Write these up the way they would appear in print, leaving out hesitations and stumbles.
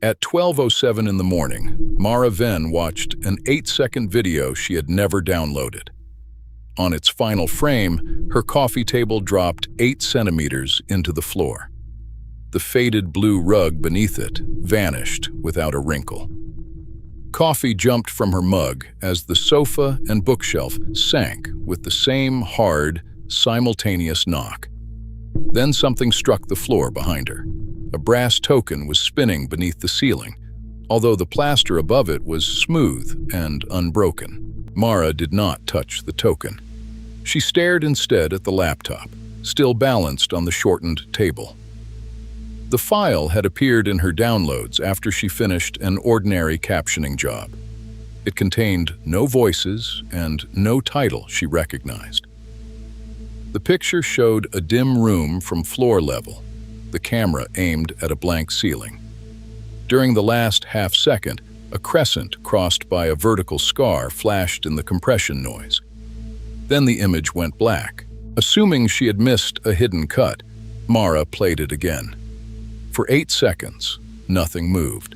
At 12:07 in the morning, Mara Venn watched an 8-second video she had never downloaded. On its final frame, her coffee table dropped 8 centimeters into the floor. The faded blue rug beneath it vanished without a wrinkle. Coffee jumped from her mug as the sofa and bookshelf sank with the same hard, simultaneous knock. Then something struck the floor behind her. A brass token was spinning beneath the ceiling, although the plaster above it was smooth and unbroken. Mara did not touch the token. She stared instead at the laptop, still balanced on the shortened table. The file had appeared in her downloads after she finished an ordinary captioning job. It contained no voices and no title she recognized. The picture showed a dim room from floor level, the camera aimed at a blank ceiling. During the last half-second, a crescent crossed by a vertical scar flashed in the compression noise. Then the image went black. Assuming she had missed a hidden cut, Mara played it again. For 8 seconds, nothing moved.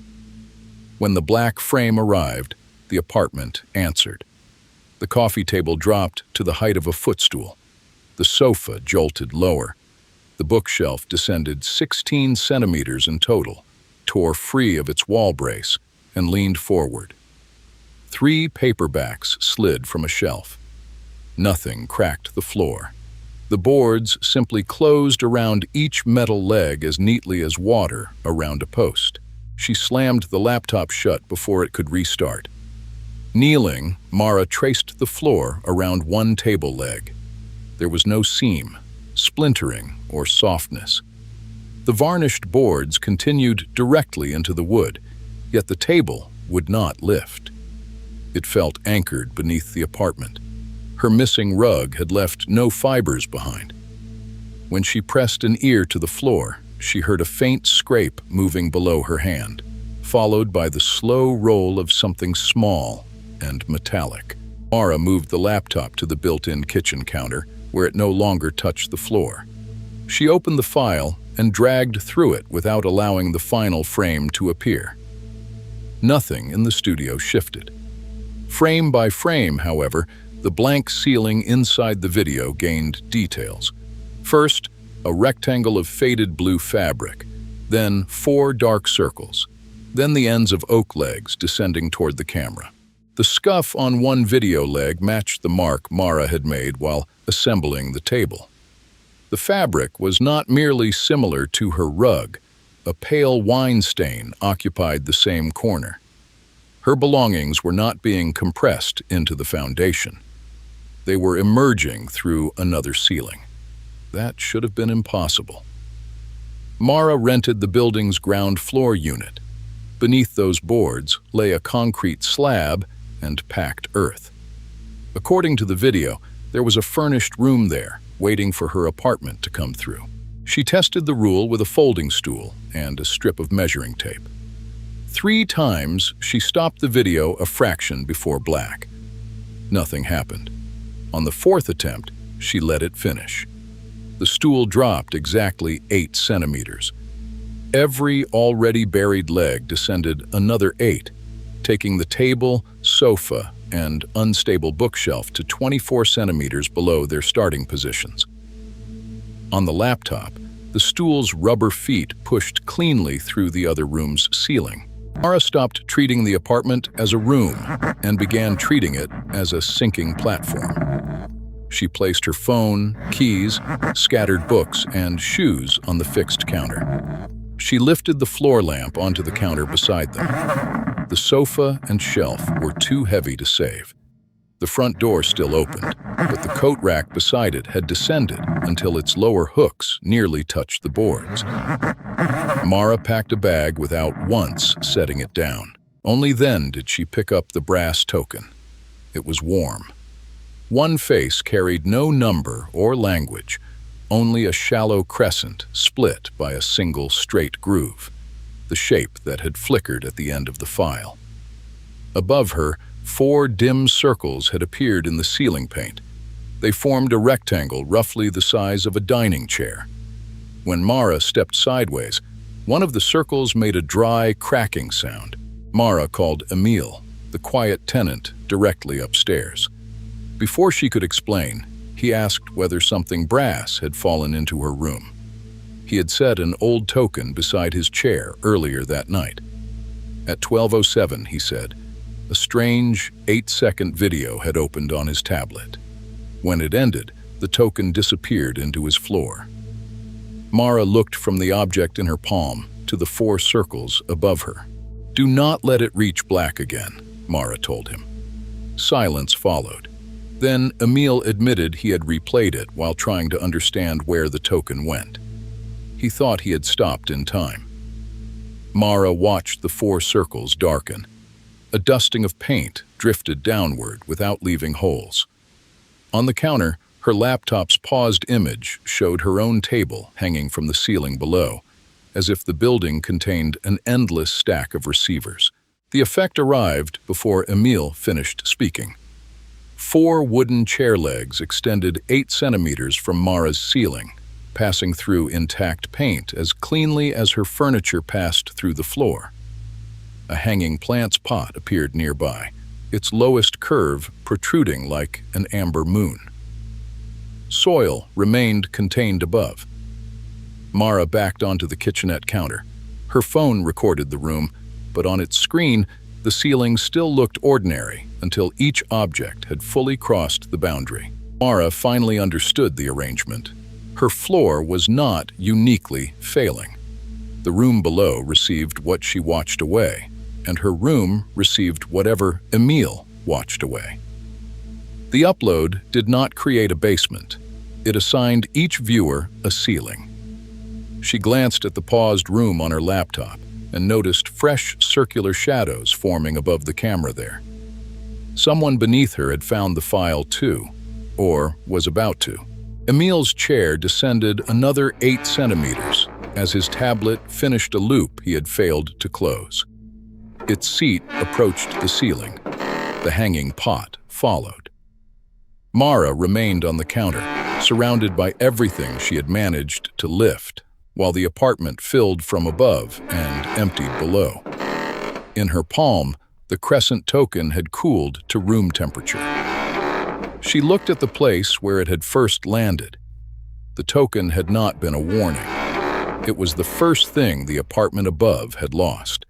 When the black frame arrived, the apartment answered. The coffee table dropped to the height of a footstool. The sofa jolted lower. The bookshelf descended 16 centimeters in total, tore free of its wall brace, and leaned forward. 3 paperbacks slid from a shelf. Nothing cracked the floor. The boards simply closed around each metal leg as neatly as water around a post. She slammed the laptop shut before it could restart. Kneeling, Mara traced the floor around one table leg. There was no seam, splintering, or softness. The varnished boards continued directly into the wood, yet the table would not lift. It felt anchored beneath the apartment. Her missing rug had left no fibers behind. When she pressed an ear to the floor, she heard a faint scrape moving below her hand, followed by the slow roll of something small and metallic. Mara moved the laptop to the built-in kitchen counter, where it no longer touched the floor. She opened the file and dragged through it without allowing the final frame to appear. Nothing in the studio shifted. Frame by frame, however, the blank ceiling inside the video gained details. First, a rectangle of faded blue fabric, then 4 dark circles, then the ends of oak legs descending toward the camera. The scuff on one video leg matched the mark Mara had made while assembling the table. The fabric was not merely similar to her rug. A pale wine stain occupied the same corner. Her belongings were not being compressed into the foundation. They were emerging through another ceiling. That should have been impossible. Mara rented the building's ground floor unit. Beneath those boards lay a concrete slab and packed earth. According to the video, there was a furnished room there, waiting for her apartment to come through. She tested the rule with a folding stool and a strip of measuring tape. 3 times, she stopped the video a fraction before black. Nothing happened. On the 4th attempt, she let it finish. The stool dropped exactly 8 centimeters. Every already buried leg descended another 8, taking the table, sofa, and unstable bookshelf to 24 centimeters below their starting positions. On the laptop, the stool's rubber feet pushed cleanly through the other room's ceiling. Mara stopped treating the apartment as a room and began treating it as a sinking platform. She placed her phone, keys, scattered books, and shoes on the fixed counter. She lifted the floor lamp onto the counter beside them. The sofa and shelf were too heavy to save. The front door still opened, but the coat rack beside it had descended until its lower hooks nearly touched the boards. Mara packed a bag without once setting it down. Only then did she pick up the brass token. It was warm. One face carried no number or language, only a shallow crescent split by a single straight groove, the shape that had flickered at the end of the file. Above her, 4 dim circles had appeared in the ceiling paint. They formed a rectangle roughly the size of a dining chair. When Mara stepped sideways, One of the circles made a dry, cracking sound. Mara called Emil, the quiet tenant, directly upstairs. Before she could explain, he asked whether something brass had fallen into her room. He had set an old token beside his chair earlier that night. At 12:07, he said, a strange 8-second video had opened on his tablet. When it ended, the token disappeared into his floor. Mara looked from the object in her palm to the 4 circles above her. "Do not let it reach black again," Mara told him. Silence followed. Then Emil admitted he had replayed it while trying to understand where the token went. He thought he had stopped in time. Mara watched the 4 circles darken. A dusting of paint drifted downward without leaving holes. On the counter, her laptop's paused image showed her own table hanging from the ceiling below, as if the building contained an endless stack of receivers. The effect arrived before Emil finished speaking. 4 wooden chair legs extended 8 centimeters from Mara's ceiling, passing through intact paint as cleanly as her furniture passed through the floor. A hanging plant's pot appeared nearby, its lowest curve protruding like an amber moon. Soil remained contained above. Mara backed onto the kitchenette counter. Her phone recorded the room, but on its screen, the ceiling still looked ordinary until each object had fully crossed the boundary. Mara finally understood the arrangement. Her floor was not uniquely failing. The room below received what she watched away, and her room received whatever Emil watched away. The upload did not create a basement. It assigned each viewer a ceiling. She glanced at the paused room on her laptop and noticed fresh circular shadows forming above the camera there. Someone beneath her had found the file too, or was about to. Emil's chair descended another 8 centimeters as his tablet finished a loop he had failed to close. Its seat approached the ceiling. The hanging pot followed. Mara remained on the counter, surrounded by everything she had managed to lift, while the apartment filled from above and emptied below. In her palm, the crescent token had cooled to room temperature. She looked at the place where it had first landed. The token had not been a warning. It was the first thing the apartment above had lost.